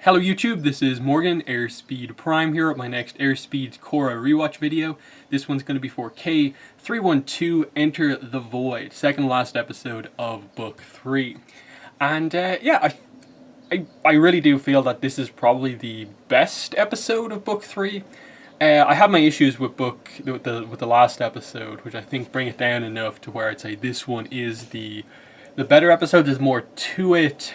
Hello YouTube, this is Morgan, Airspeed Prime here at my next Airspeed Korra Rewatch video. This one's going to be for K312 Enter the Void, second last episode of Book 3. And I really do feel that this is probably the best episode of Book 3. I have my issues with the last episode, which I think bring it down enough to where I'd say this one is the better episode. There's more to it.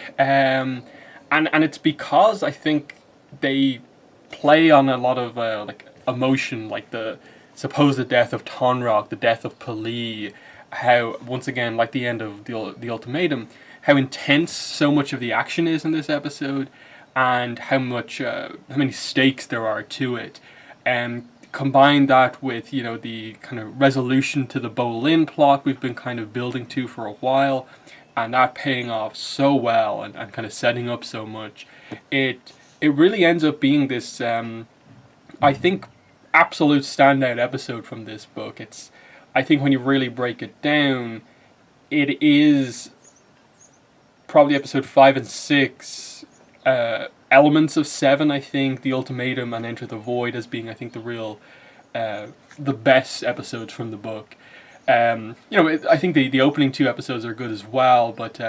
And it's because I think they play on a lot of emotion, like the supposed death of Tonrock, the death of Pali, how once again, like the end of the ultimatum, how intense so much of the action is in this episode, and how many stakes there are to it, and combine that with the kind of resolution to the Bolin plot we've been kind of building to for a while. And that paying off so well and kind of setting up so much, it really ends up being this, I think, absolute standout episode from this book. I think when you really break it down, it is probably episode 5 and 6, elements of 7, I think, the ultimatum and Enter the Void as being, I think, the best episodes from the book. I think the opening 2 episodes are good as well, but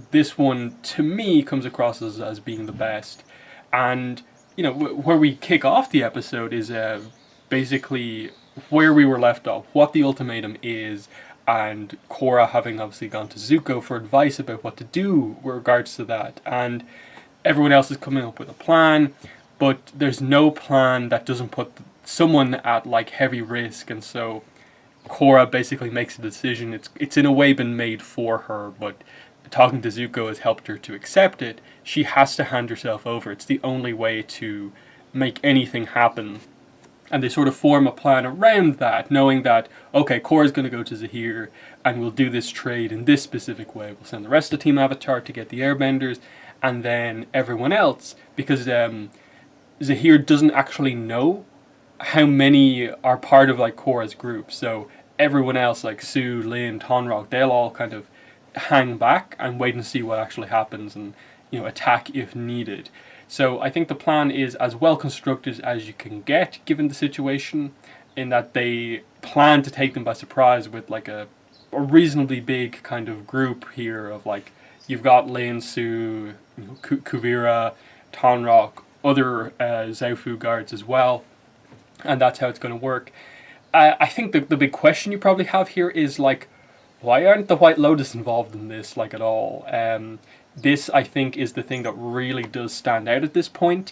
this one, to me, comes across as being the best. And, where we kick off the episode is basically where we were left off, what the ultimatum is, and Korra having obviously gone to Zuko for advice about what to do with regards to that. And everyone else is coming up with a plan, but there's no plan that doesn't put someone at, heavy risk, and so Korra basically makes a decision. It's in a way been made for her, but talking to Zuko has helped her to accept it. She has to hand herself over. It's the only way to make anything happen. And they sort of form a plan around that, knowing that, okay, Korra's going to go to Zahir, and we'll do this trade in this specific way. We'll send the rest of Team Avatar to get the airbenders, and then everyone else, because Zahir doesn't actually know how many are part of Korra's group. So everyone else, like Sue, Lin, Tonrock, they'll all kind of hang back and wait and see what actually happens, and attack if needed. So I think the plan is as well constructed as you can get given the situation, in that they plan to take them by surprise with a reasonably big kind of group here of you've got Lin, Sue, Kuvira, Tonrock, other Zaofu guards as well. And that's how it's going to work. I think the big question you probably have here is, why aren't the White Lotus involved in this, at all? This, I think, is the thing that really does stand out at this point,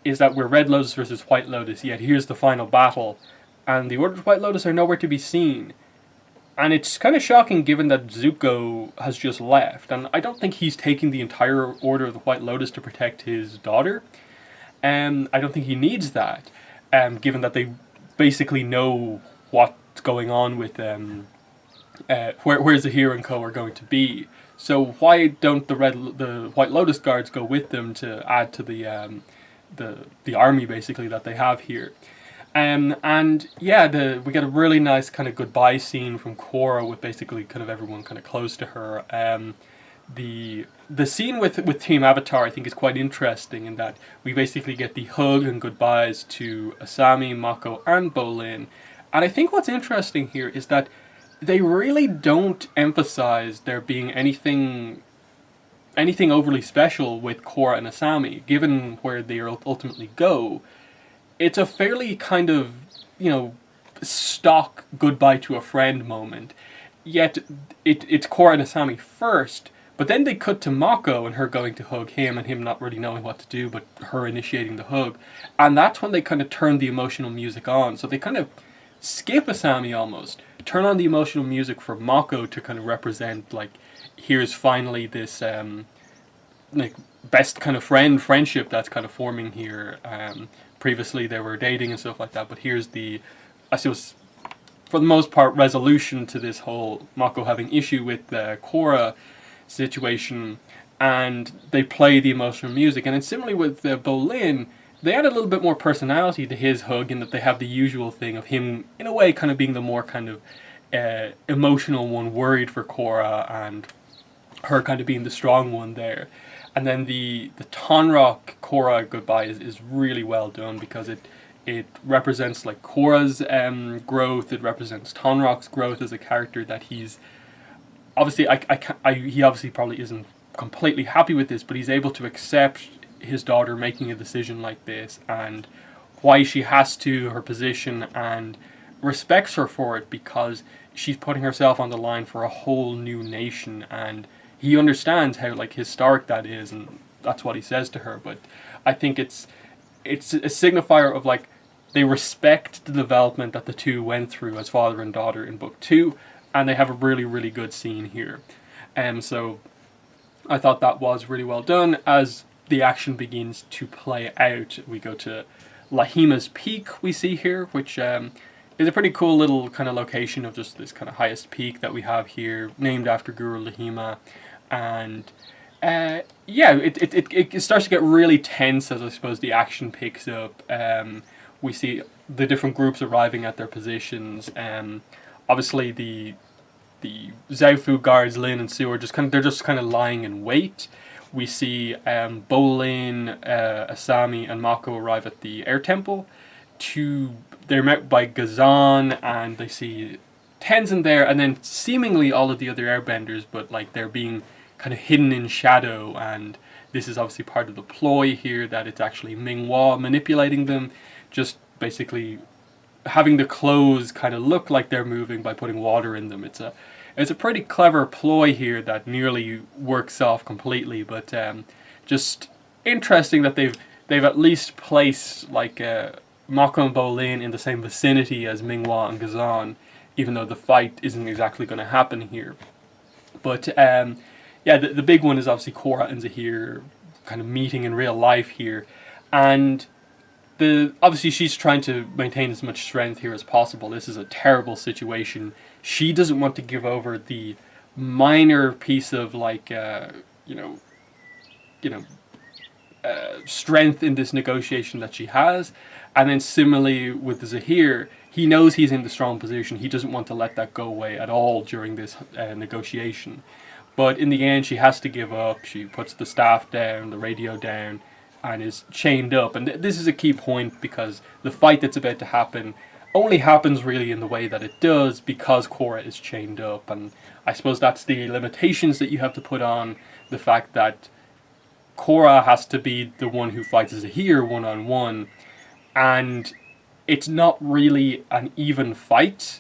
is that we're Red Lotus versus White Lotus, yet here's the final battle, and the Order of White Lotus are nowhere to be seen. And it's kind of shocking given that Zuko has just left, and I don't think he's taking the entire Order of the White Lotus to protect his daughter. I don't think he needs that. Given that they basically know what's going on with where Zahir and co are going to be. So why don't the White Lotus guards go with them to add to the army basically that they have here? And yeah, we get a really nice kind of goodbye scene from Korra with basically kind of everyone kind of close to her. The scene with Team Avatar, I think, is quite interesting in that we basically get the hug and goodbyes to Asami, Mako, and Bolin. And I think what's interesting here is that they really don't emphasize there being anything overly special with Korra and Asami, given where they ultimately go. It's a fairly kind of, stock goodbye to a friend moment. Yet it's Korra and Asami first. But then they cut to Mako and her going to hug him, and him not really knowing what to do, but her initiating the hug. And that's when they kind of turn the emotional music on. So they kind of skip Asami almost, turn on the emotional music for Mako to kind of represent, here's finally this, best kind of friendship that's kind of forming here. Previously they were dating and stuff like that, but here's I suppose, for the most part, resolution to this whole Mako having issue with Korra situation, and they play the emotional music. And it's similarly with Bolin, they add a little bit more personality to his hug, in that they have the usual thing of him, in a way, kind of being the more kind of emotional one, worried for Korra, and her kind of being the strong one there. And then the Tonrock Korra goodbye is really well done, because it represents like Korra's growth. It represents Tonrock's growth as a character, that he's obviously he obviously probably isn't completely happy with this, but he's able to accept his daughter making a decision like this, and why she has to, her position, and respects her for it, because she's putting herself on the line for a whole new nation, and he understands how like historic that is, and that's what he says to her. But I think it's a signifier of like they respect the development that the two went through as father and daughter in book 2, and they have a really, really good scene here. So I thought that was really well done. As the action begins to play out, we go to Lahima's Peak, we see here, which is a pretty cool little kind of location of just this kind of highest peak that we have here, named after Guru Lahima. And yeah, it starts to get really tense as I suppose the action picks up. We see the different groups arriving at their positions. Obviously the Zhaofu guards, Lin and Su, are just kind of lying in wait. We see Bolin, Asami, and Mako arrive at the air temple. They're met by Gazan, and they see Tenzin there, and then seemingly all of the other airbenders, but like they're being kind of hidden in shadow, and this is obviously part of the ploy here, that it's actually Minghua manipulating them, just basically having the clothes kind of look like they're moving by putting water in them. It's a pretty clever ploy here that nearly works off completely, but just interesting that they've at least placed like Mako and Bolin in the same vicinity as Minghua and Gazan, even though the fight isn't exactly going to happen here. But yeah, the big one is obviously Korra and Zahir kind of meeting in real life here, and obviously she's trying to maintain as much strength here as possible. This is a terrible situation. She doesn't want to give over the minor piece of like strength in this negotiation that she has. And then similarly with Zahir, he knows he's in the strong position. He doesn't want to let that go away at all during this negotiation. But in the end, she has to give up. She puts the staff down, the radio down, and is chained up. And this is a key point, because the fight that's about to happen only happens really in the way that it does because Korra is chained up. And I suppose that's the limitations that you have to put on the fact that Korra has to be the one who fights Zahir one-on-one, and it's not really an even fight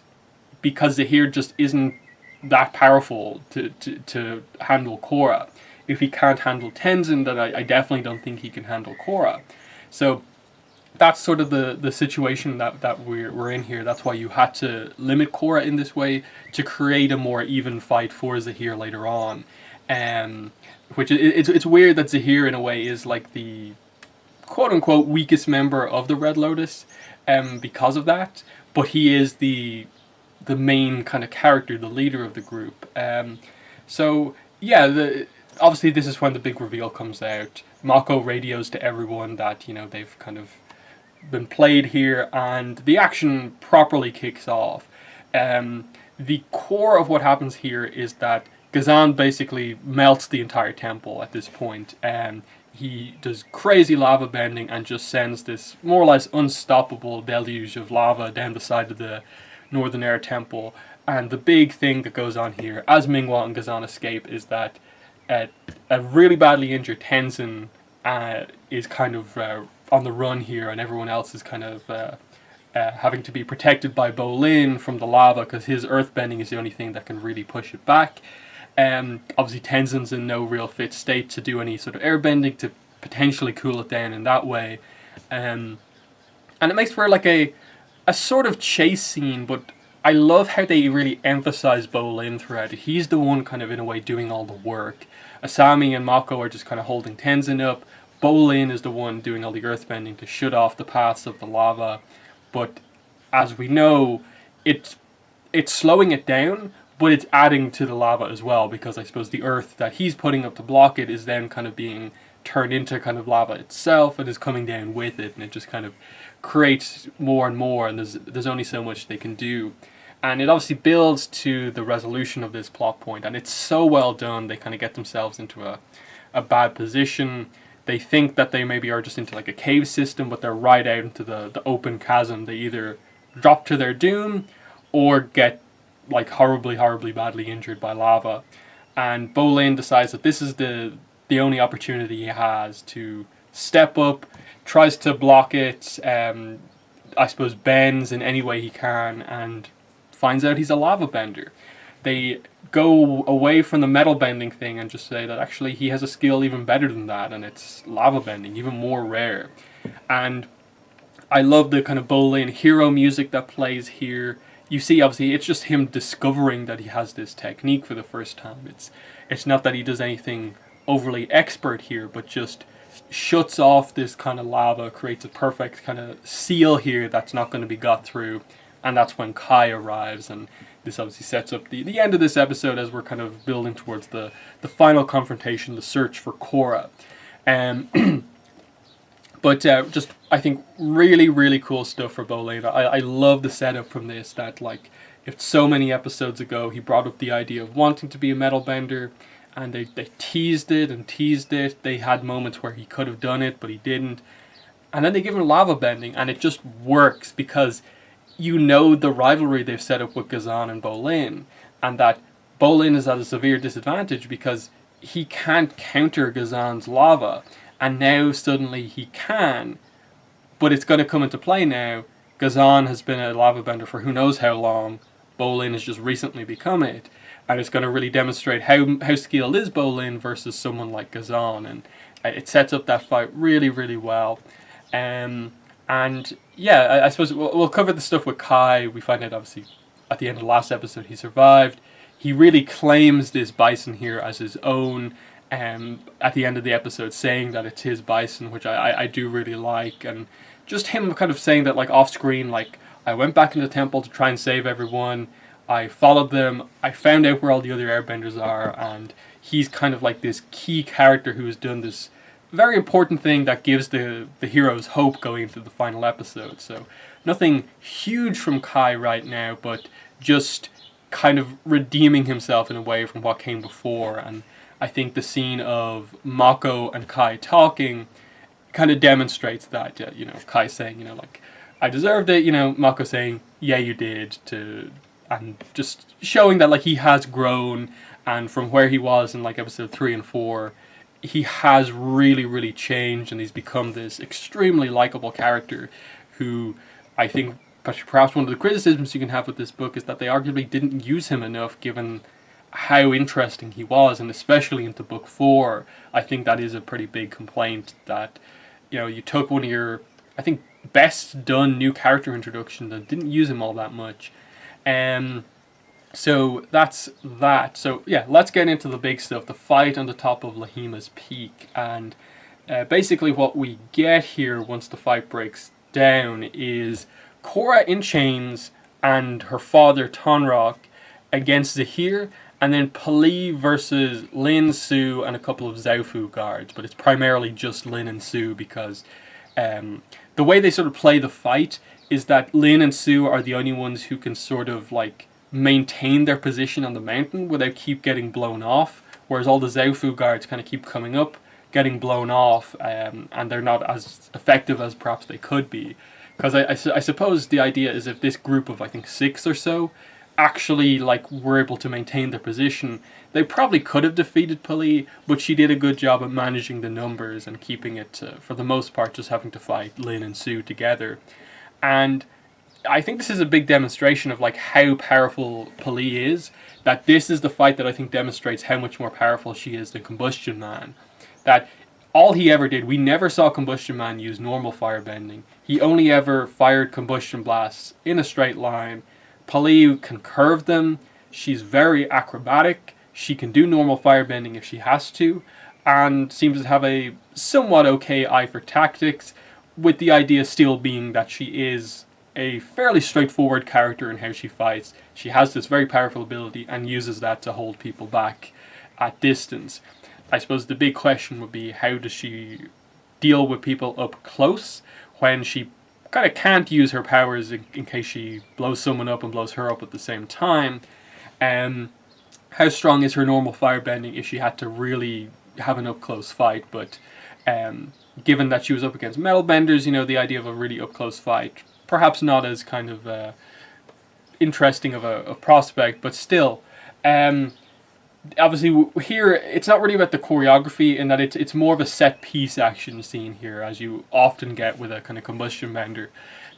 because Zahir just isn't that powerful to handle Korra. If he can't handle Tenzin, then I definitely don't think he can handle Korra. So that's sort of the situation that we're in here. That's why you had to limit Korra in this way, to create a more even fight for Zahir later on. Which it's weird that Zahir in a way is like the quote-unquote weakest member of the Red Lotus because of that, but he is the main kind of character, the leader of the group. So yeah, obviously this is when the big reveal comes out. Mako radios to everyone that they've kind of been played here, and the action properly kicks off. The core of what happens here is that Gazan basically melts the entire temple at this point. He does crazy lava bending and just sends this more or less unstoppable deluge of lava down the side of the Northern Air Temple. And the big thing that goes on here, as Minghua and Gazan escape, is that a really badly injured Tenzin is kind of on the run here, and everyone else is kind of having to be protected by Bolin from the lava, because his earthbending is the only thing that can really push it back. Obviously Tenzin's in no real fit state to do any sort of airbending to potentially cool it down in that way. And it makes for like a sort of chase scene, but I love how they really emphasize Bolin throughout it. He's the one kind of in a way doing all the work. Asami and Mako are just kind of holding Tenzin up. Bolin is the one doing all the earthbending to shut off the paths of the lava. But as we know, it's slowing it down, but it's adding to the lava as well, because I suppose the earth that he's putting up to block it is then kind of being turned into kind of lava itself and is coming down with it, and it just kind of creates more and more, and there's only so much they can do. And it obviously builds to the resolution of this plot point, and it's so well done. They kind of get themselves into a a bad position. They think that they maybe are just into like a cave system, but they're right out into the open chasm. They either drop to their doom or get like horribly, horribly badly injured by lava. And Bolin decides that this is the only opportunity he has to step up, tries to block it, I suppose bends in any way he can, and finds out he's a lava bender. They go away from the metal bending thing and just say that actually he has a skill even better than that, and it's lava bending, even more rare. And I love the kind of Bolin hero music that plays here. You see, obviously, it's just him discovering that he has this technique for the first time. It's not that he does anything overly expert here, but just shuts off this kind of lava, creates a perfect kind of seal here that's not going to be got through, and that's when Kai arrives, and this obviously sets up the end of this episode as we're kind of building towards the final confrontation, the search for Korra. But just, I think, really, really cool stuff for Bolin. I love the setup from this, that, like, if so many episodes ago he brought up the idea of wanting to be a metal bender, and they teased it and teased it. They had moments where he could have done it, but he didn't. And then they give him lava bending, and it just works because you know the rivalry they've set up with Gazan and Bolin, and that Bolin is at a severe disadvantage because he can't counter Gazan's lava, and now suddenly he can, but it's going to come into play now. Gazan has been a lava bender for who knows how long. Bolin has just recently become it, and it's going to really demonstrate how skilled is Bolin versus someone like Gazan, and it sets up that fight really, really well. And yeah, I suppose we'll cover the stuff with Kai. We find out obviously at the end of the last episode he survived. He really claims this bison here as his own, at the end of the episode saying that it's his bison, which I do really like. And just him kind of saying that, like, off screen, like, I went back into the temple to try and save everyone, I followed them, I found out where all the other airbenders are, and he's kind of like this key character who has done this very important thing that gives the heroes hope going into the final episode. So nothing huge from Kai right now, but just kind of redeeming himself in a way from what came before. And I think the scene of Mako and Kai talking kind of demonstrates that. You know, Kai saying, you know, like, I deserved it, you know, Mako saying, yeah, you did, and just showing that, like, he has grown, and from where he was in, like, episode 3 and 4, he has really, really changed, and he's become this extremely likable character who I think perhaps one of the criticisms you can have with this book is that they arguably didn't use him enough given how interesting he was, and especially into book 4, I think that is a pretty big complaint that, you know, you took one of your, I think, best done new character introductions and didn't use him all that much. So that's that. So yeah, let's get into the big stuff, the fight on the top of Lahima's Peak. And basically what we get here once the fight breaks down is Korra in chains and her father Tonrock against Zahir, and then Pali versus Lin, Su, and a couple of Zaofu guards. But it's primarily just Lin and Su because the way they sort of play the fight is that Lin and Su are the only ones who can sort of like maintain their position on the mountain without keep getting blown off, whereas all the Zaofu guards kind of keep coming up, getting blown off, and they're not as effective as perhaps they could be. Because I suppose the idea is if this group of, I think, 6 or so actually like were able to maintain their position, they probably could have defeated Pali, but she did a good job at managing the numbers and keeping it, for the most part, just having to fight Lin and Su together. And I think this is a big demonstration of like how powerful Pali is, that this is the fight that I think demonstrates how much more powerful she is than Combustion Man. That all he ever did, we never saw Combustion Man use normal firebending. He only ever fired combustion blasts in a straight line. Pali can curve them, she's very acrobatic, she can do normal firebending if she has to, and seems to have a somewhat okay eye for tactics, with the idea still being that she is a fairly straightforward character in how she fights. She has this very powerful ability and uses that to hold people back at distance. I suppose the big question would be, how does she deal with people up close when she kind of can't use her powers in case she blows someone up and blows her up at the same time? How strong is her normal firebending if she had to really have an up-close fight, but given that she was up against metal benders, you know, the idea of a really up-close fight, perhaps not as kind of interesting of a prospect, but still. Obviously, here it's not really about the choreography in that it's more of a set piece action scene here, as you often get with a kind of combustion bender,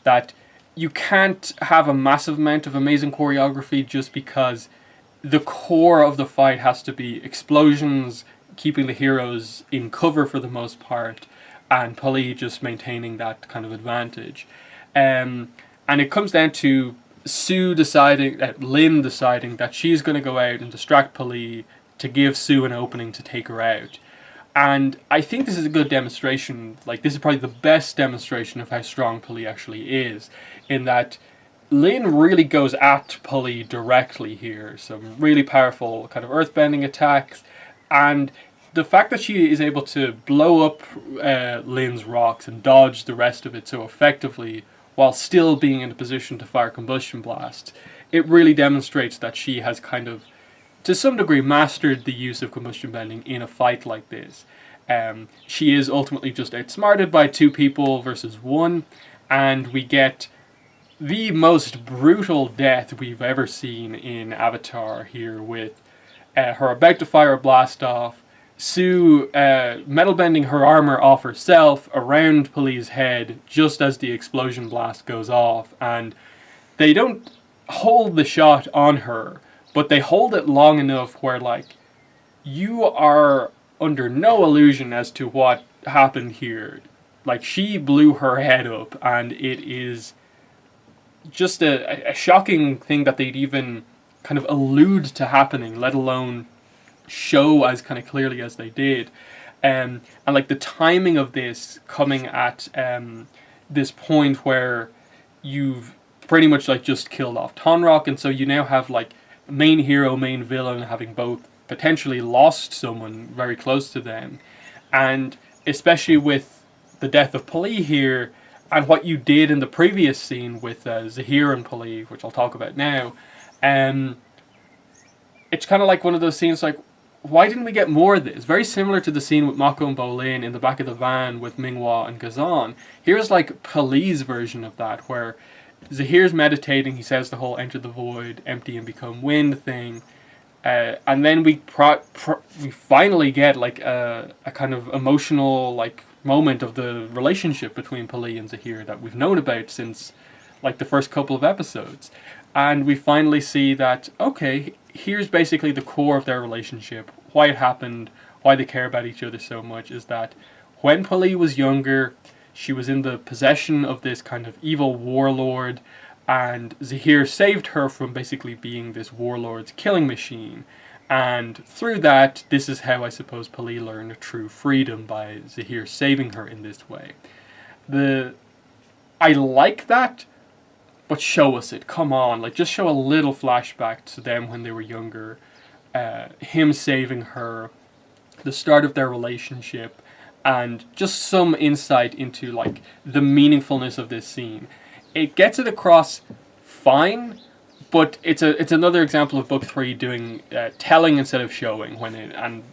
that you can't have a massive amount of amazing choreography just because the core of the fight has to be explosions, keeping the heroes in cover for the most part, and Pali just maintaining that kind of advantage. And it comes down to Lin deciding that she's going to go out and distract Pali to give Sue an opening to take her out. And I think this is a good demonstration, like this is probably the best demonstration of how strong Pali actually is, in that Lin really goes at Pali directly here. Some really powerful kind of earthbending attacks, and the fact that she is able to blow up Lin's rocks and dodge the rest of it so effectively while still being in a position to fire combustion blasts, it really demonstrates that she has kind of, to some degree, mastered the use of combustion bending in a fight like this. She is ultimately just outsmarted by two people versus one, and we get the most brutal death we've ever seen in Avatar here, with her about to fire a blast off, Sue metal bending her armor off herself around Pali's head just as the explosion blast goes off, and they don't hold the shot on her, but they hold it long enough where, like, you are under no illusion as to what happened here. Like, she blew her head up, and it is just a shocking thing that they'd even kind of allude to happening, let alone show as kind of clearly as they did. And like the timing of this coming at this point where you've pretty much like just killed off Tonrock, and so you now have like main hero, main villain having both potentially lost someone very close to them, and especially with the death of Pali here, and what you did in the previous scene with Zahir and Pali, which I'll talk about now, it's kind of like one of those scenes like, why didn't we get more of this? Very similar to the scene with Mako and Bolin in the back of the van with Minghua and Gazan. Here's like Pali's version of that, where Zahir's meditating, he says the whole enter the void, empty and become wind thing, and then we finally get like a kind of emotional like moment of the relationship between Pali and Zahir that we've known about since like the first couple of episodes. And we finally see that, okay, here's basically the core of their relationship, why it happened, why they care about each other so much, is that when Pali was younger, she was in the possession of this kind of evil warlord, and Zahir saved her from basically being this warlord's killing machine. And through that, this is how I suppose Pali learned true freedom, by Zahir saving her in this way. I like that, but show us it. Come on, like just show a little flashback to them when they were younger, him saving her, the start of their relationship, and just some insight into like the meaningfulness of this scene. It gets it across fine, but it's another example of book 3 doing telling instead of showing, and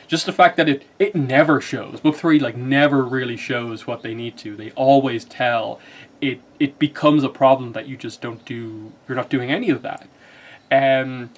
just the fact that it never shows. Book 3 like never really shows what they need to. They always tell. It becomes a problem that you just don't do. You're not doing any of that. And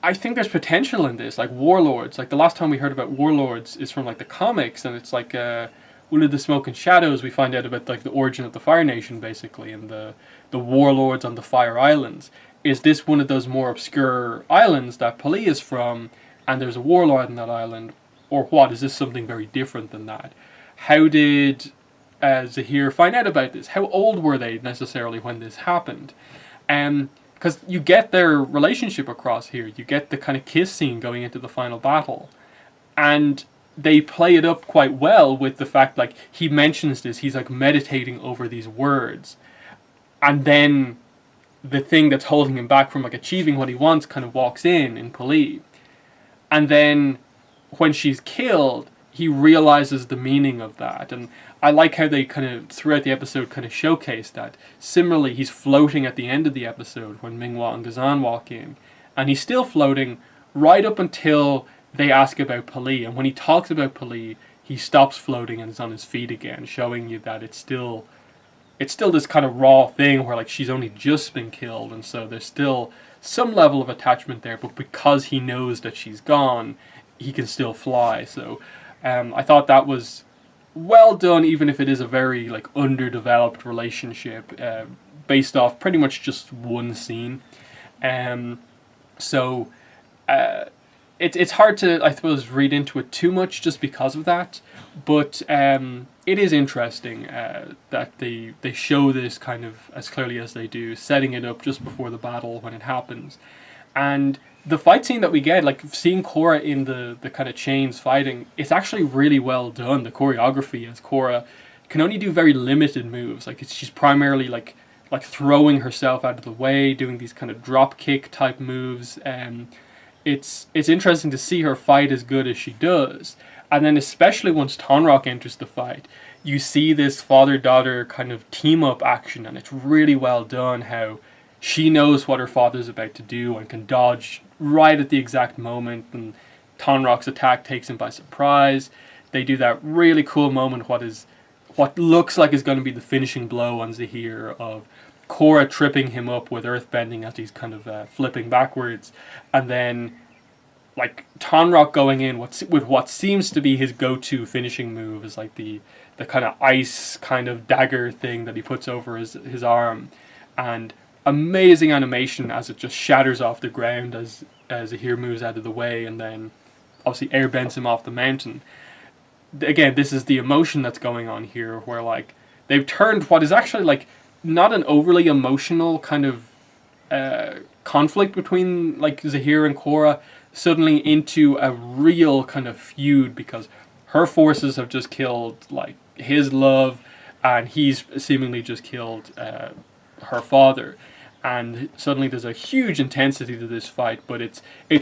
I think there's potential in this, like warlords. Like the last time we heard about warlords is from like the comics, and it's like Will of the Smoke and Shadows. We find out about like the origin of the Fire Nation, basically, and the warlords on the Fire Islands. Is this one of those more obscure islands that Pali is from, and there's a warlord in that island, or what? Is this something very different than that? How did Zahir find out about this? How old were they necessarily when this happened? Because you get their relationship across here. You get the kind of kiss scene going into the final battle. And they play it up quite well with the fact, like, he mentions this, he's like meditating over these words. And then the thing that's holding him back from like achieving what he wants kind of walks in Pali. And then when she's killed, he realizes the meaning of that. And I like how they kind of, throughout the episode, kind of showcase that. Similarly, he's floating at the end of the episode when Minghua and Gazan walk in. And he's still floating right up until they ask about Pali, and when he talks about Pali, he stops floating and is on his feet again, showing you that it's still this kind of raw thing where like she's only just been killed, and so there's still some level of attachment there, but because he knows that she's gone, he can still fly. So I thought that was well done, even if it is a very like underdeveloped relationship based off pretty much just one scene. So it's hard to, I suppose, read into it too much just because of that, but it is interesting that they show this kind of as clearly as they do, setting it up just before the battle when it happens. And the fight scene that we get, like seeing Korra in the kind of chains fighting, it's actually really well done. The choreography, as Korra can only do very limited moves. Like she's primarily like throwing herself out of the way, doing these kind of drop kick type moves. It's interesting to see her fight as good as she does. And then especially once Tonraq enters the fight, you see this father-daughter kind of team-up action, and it's really well done how she knows what her father's about to do and can dodge right at the exact moment, and Tonraq's attack takes him by surprise. They do that really cool moment, what looks like is going to be the finishing blow on Zahir, of Korra tripping him up with earthbending as he's kind of flipping backwards, and then like Tonraq going in with what seems to be his go-to finishing move is like the kind of ice kind of dagger thing that he puts over his arm, and amazing animation as it just shatters off the ground as Zahir moves out of the way, and then obviously airbends him off the mountain. Again, this is the emotion that's going on here, where like they've turned what is actually like not an overly emotional kind of conflict between like Zahir and Korra suddenly into a real kind of feud, because her forces have just killed like his love, and he's seemingly just killed her father, and suddenly there's a huge intensity to this fight. But it's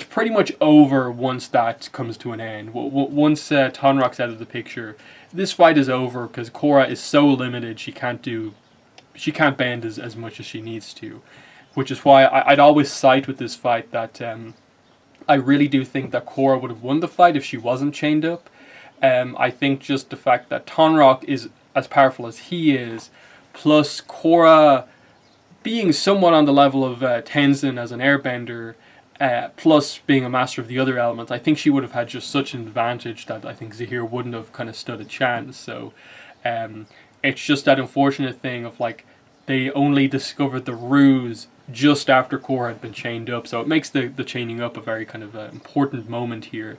pretty much over once that comes to an end. Once Tonraq's out of the picture, this fight is over, because Korra is so limited, she can't bend as much as she needs to, which is why I'd always cite with this fight that I really do think that Korra would have won the fight if she wasn't chained up. I think just the fact that Tonraq is as powerful as he is, plus Korra being somewhat on the level of Tenzin as an airbender, plus being a master of the other elements, I think she would have had just such an advantage that I think Zahir wouldn't have kind of stood a chance. So it's just that unfortunate thing of like they only discovered the ruse just after Korra had been chained up, so it makes the chaining up a very kind of important moment here.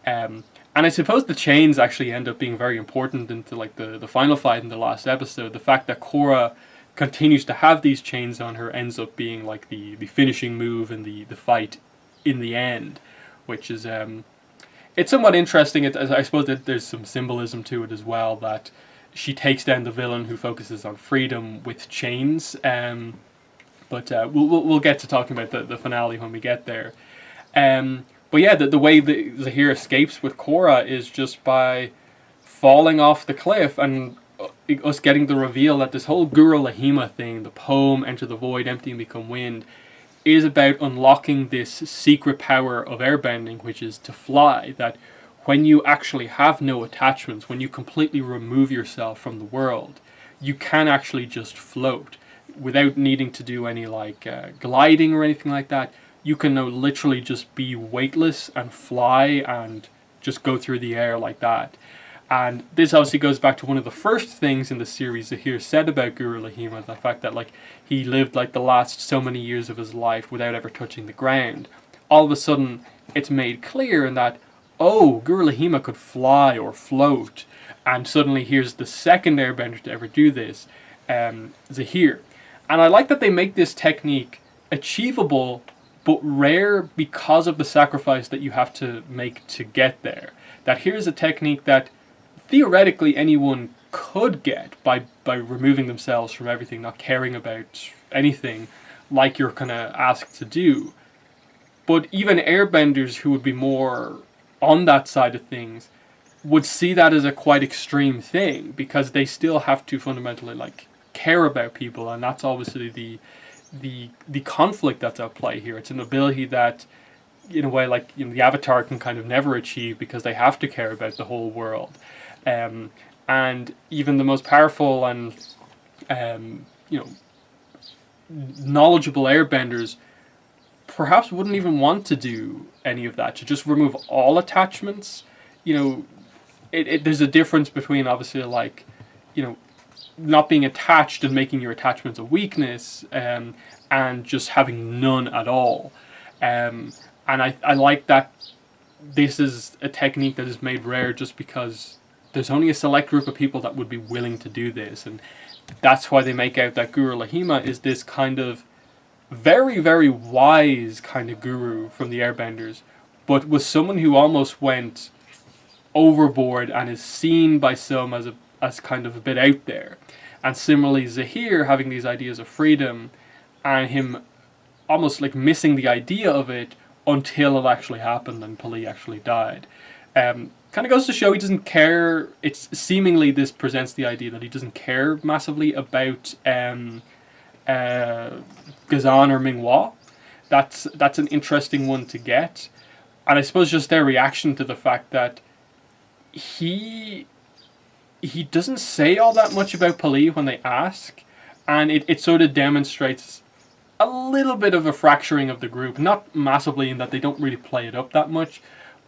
And I suppose the chains actually end up being very important into like the final fight in the last episode. The fact that Korra continues to have these chains on her ends up being like the finishing move in the fight in the end, which is it's somewhat interesting. I suppose that there's some symbolism to it as well, that she takes down the villain who focuses on freedom with chains. But we'll get to talking about the finale when we get there. But yeah, the way that Zahir escapes with Korra is just by falling off the cliff, and us getting the reveal that this whole Guru Lahima thing, the poem Enter the Void, Empty and Become Wind, is about unlocking this secret power of airbending, which is to fly. That when you actually have no attachments, when you completely remove yourself from the world, you can actually just float without needing to do any like gliding or anything like that. You can now literally just be weightless and fly and just go through the air like that. And this obviously goes back to one of the first things in the series Zahir said about Guru Lahima, the fact that like he lived like the last so many years of his life without ever touching the ground. All of a sudden it's made clear in that, oh, Guru Lahima could fly or float, and suddenly here's the second airbender to ever do this, Zahir. And I like that they make this technique achievable but rare because of the sacrifice that you have to make to get there. That here's a technique that theoretically anyone could get by removing themselves from everything, not caring about anything like you're kind of asked to do. But even airbenders who would be more on that side of things would see that as a quite extreme thing, because they still have to fundamentally like care about people, and that's obviously the conflict that's at play here. It's an ability that in a way like the Avatar can kind of never achieve, because they have to care about the whole world, and even the most powerful and knowledgeable airbenders perhaps wouldn't even want to do any of that, to just remove all attachments. There's a difference between, obviously, like, not being attached and making your attachments a weakness, and just having none at all. And I like that this is a technique that is made rare just because there's only a select group of people that would be willing to do this, and that's why they make out that Guru Lahima is this kind of very, very wise kind of guru from the airbenders, but was someone who almost went overboard and is seen by some as kind of a bit out there. And similarly, Zahir having these ideas of freedom, and him almost like missing the idea of it until it actually happened and Pali actually died. Kind of goes to show he doesn't care. It's seemingly, this presents the idea that he doesn't care massively about Ghazan or Minghua. That's an interesting one to get. And I suppose just their reaction to the fact that he doesn't say all that much about Pali when they ask, and it sort of demonstrates a little bit of a fracturing of the group. Not massively, in that they don't really play it up that much,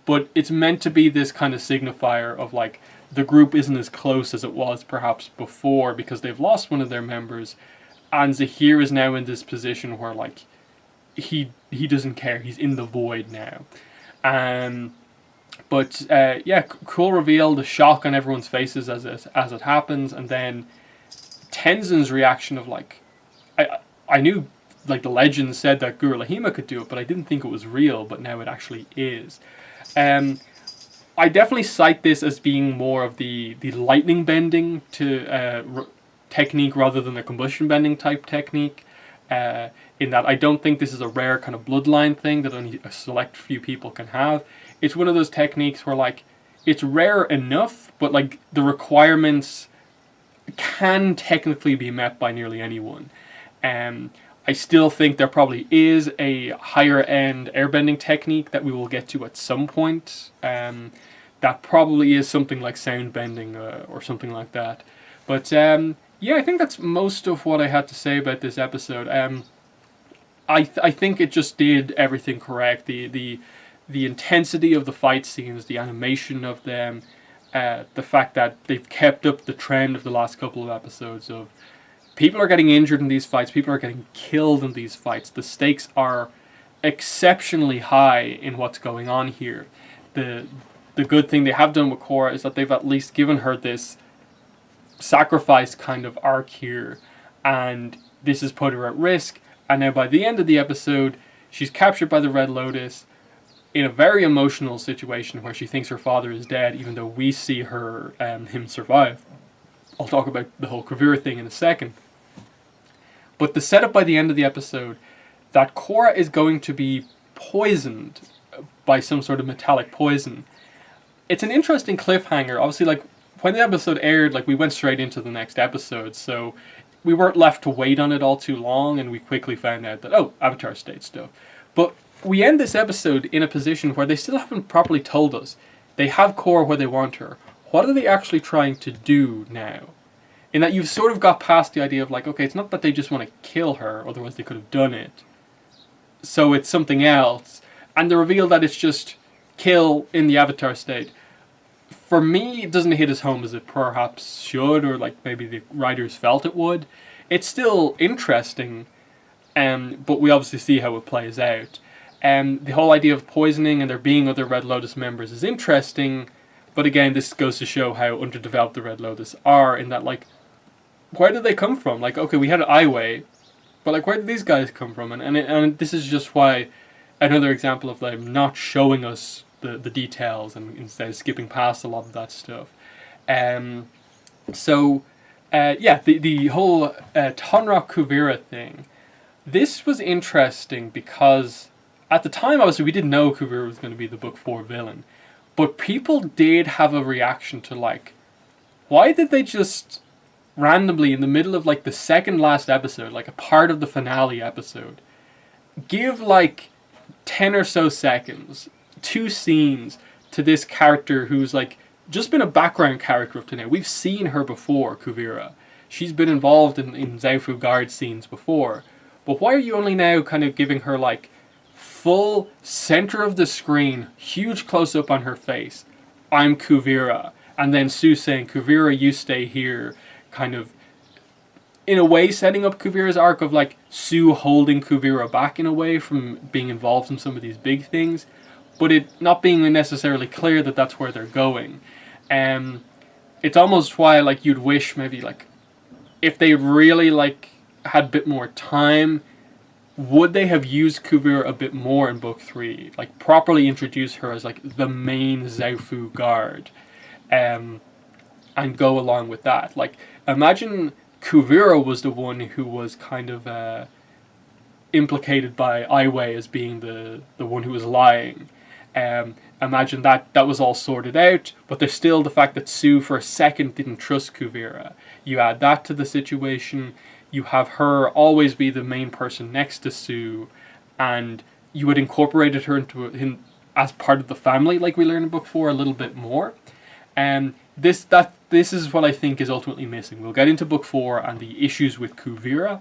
but it's meant to be this kind of signifier of like the group isn't as close as it was perhaps before because they've lost one of their members, and Zahir is now in this position where like he doesn't care. He's in the void now. But cool reveal, the shock on everyone's faces as it happens, and then Tenzin's reaction of like, I knew like the legend said that Guru Lahima could do it, but I didn't think it was real, but now it actually is. I definitely cite this as being more of the lightning bending to technique rather than the combustion bending type technique. In that I don't think this is a rare kind of bloodline thing that only a select few people can have. It's one of those techniques where like it's rare enough, but like the requirements can technically be met by nearly anyone. I still think there probably is a higher end airbending technique that we will get to at some point. That probably is something like sound bending or something like that. But yeah, I think that's most of what I had to say about this episode. I think it just did everything correct. The intensity of the fight scenes, the animation of them, the fact that they've kept up the trend of the last couple of episodes of people are getting injured in these fights, people are getting killed in these fights. The stakes are exceptionally high in what's going on here. The good thing they have done with Korra is that they've at least given her this sacrifice kind of arc here, and this has put her at risk, and now by the end of the episode she's captured by the Red Lotus in a very emotional situation where she thinks her father is dead, even though we see him survive. I'll talk about the whole Kavira thing in a second. But the setup by the end of the episode that Korra is going to be poisoned by some sort of metallic poison, it's an interesting cliffhanger. Obviously, like, when the episode aired, like, we went straight into the next episode, so we weren't left to wait on it all too long, and we quickly found out that, oh, Avatar State stuff. But we end this episode in a position where they still haven't properly told us. They have Korra where they want her. What are they actually trying to do now? In that you've sort of got past the idea of like, okay, it's not that they just want to kill her, otherwise they could have done it. So it's something else. And the reveal that it's just kill in the Avatar State, for me, it doesn't hit as home as it perhaps should, or like maybe the writers felt it would. It's still interesting, but we obviously see how it plays out. The whole idea of poisoning and there being other Red Lotus members is interesting, but again, this goes to show how underdeveloped the Red Lotus are, in that, like, where did they come from? Like, okay, we had Aiwei, but like, where did these guys come from? And this is just why, another example of them not showing us the details and instead skipping past a lot of that stuff. The whole Tonra Kuvira thing, this was interesting because at the time, obviously, we didn't know Kuvira was going to be the Book 4 villain, but people did have a reaction to like, why did they just randomly in the middle of like the second last episode, like a part of the finale episode, give like 10 or so seconds, 2 scenes to this character who's like just been a background character up to now. We've seen her before, Kuvira. She's been involved in Zaofu Guard scenes before. But why are you only now kind of giving her like full center of the screen, huge close up on her face, I'm Kuvira, and then Sue saying, Kuvira, you stay here, kind of in a way setting up Kuvira's arc of like Sue holding Kuvira back in a way from being involved in some of these big things, but it not being necessarily clear that that's where they're going. It's almost why like you'd wish maybe like if they really like had a bit more time, would they have used Kuvira a bit more in book 3? Like properly introduce her as like the main Zaofu Guard, and go along with that. Like imagine Kuvira was the one who was kind of implicated by Aiwei as being the one who was lying. Imagine that was all sorted out, but there's still the fact that Sue for a second didn't trust Kuvira. You add that to the situation, you have her always be the main person next to Sue, and you had incorporated her into as part of the family, like we learned in book 4 a little bit more. This is what I think is ultimately missing. We'll get into book 4 and the issues with Kuvira,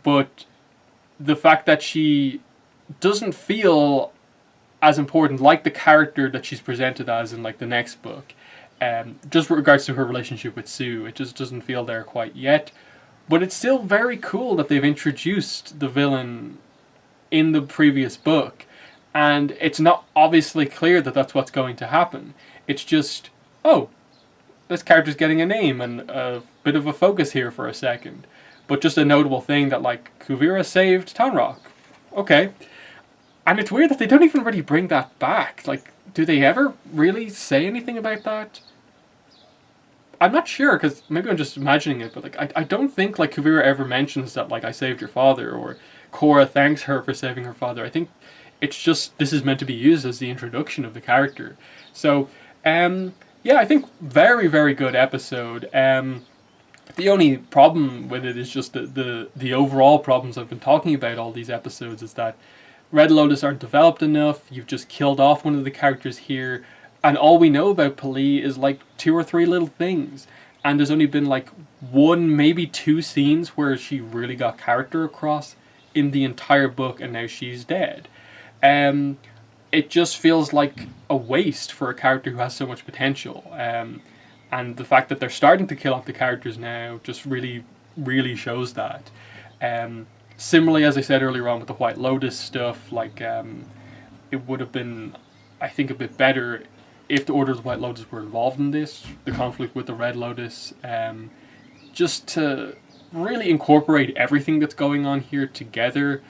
but the fact that she doesn't feel as important, like the character that she's presented as in like the next book, just with regards to her relationship with Sue, it just doesn't feel there quite yet. But it's still very cool that they've introduced the villain in the previous book, and it's not obviously clear that that's what's going to happen. It's just, oh, this character's getting a name and a bit of a focus here for a second. But just a notable thing that like Kuvira saved Townrock. Okay. And it's weird that they don't even really bring that back. Like, do they ever really say anything about that? I'm not sure, because maybe I'm just imagining it, but like I don't think like Kuvira ever mentions that like I saved your father, or Korra thanks her for saving her father. I think it's just this is meant to be used as the introduction of the character. So yeah, I think very, very good episode. The only problem with it is just the overall problems I've been talking about all these episodes is that Red Lotus aren't developed enough. You've just killed off one of the characters here, and all we know about Pali is like 2 or 3 little things, and there's only been like 1, maybe 2 scenes where she really got character across in the entire book, and now she's dead. It just feels like a waste for a character who has so much potential, and the fact that they're starting to kill off the characters now just really, really shows that. Similarly, as I said earlier on with the White Lotus stuff, like it would have been, I think, a bit better if the Order of the White Lotus were involved in this, the conflict with the Red Lotus, just to really incorporate everything that's going on here together.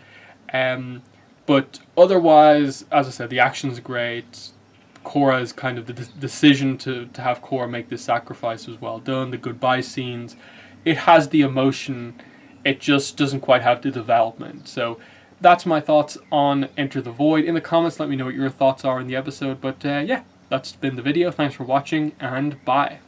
But otherwise, as I said, the action's great. Korra's kind of the decision to have Korra make this sacrifice was well done. The goodbye scenes, it has the emotion, it just doesn't quite have the development. So that's my thoughts on Enter the Void. In the comments, let me know what your thoughts are in the episode. But yeah, that's been the video. Thanks for watching, and bye.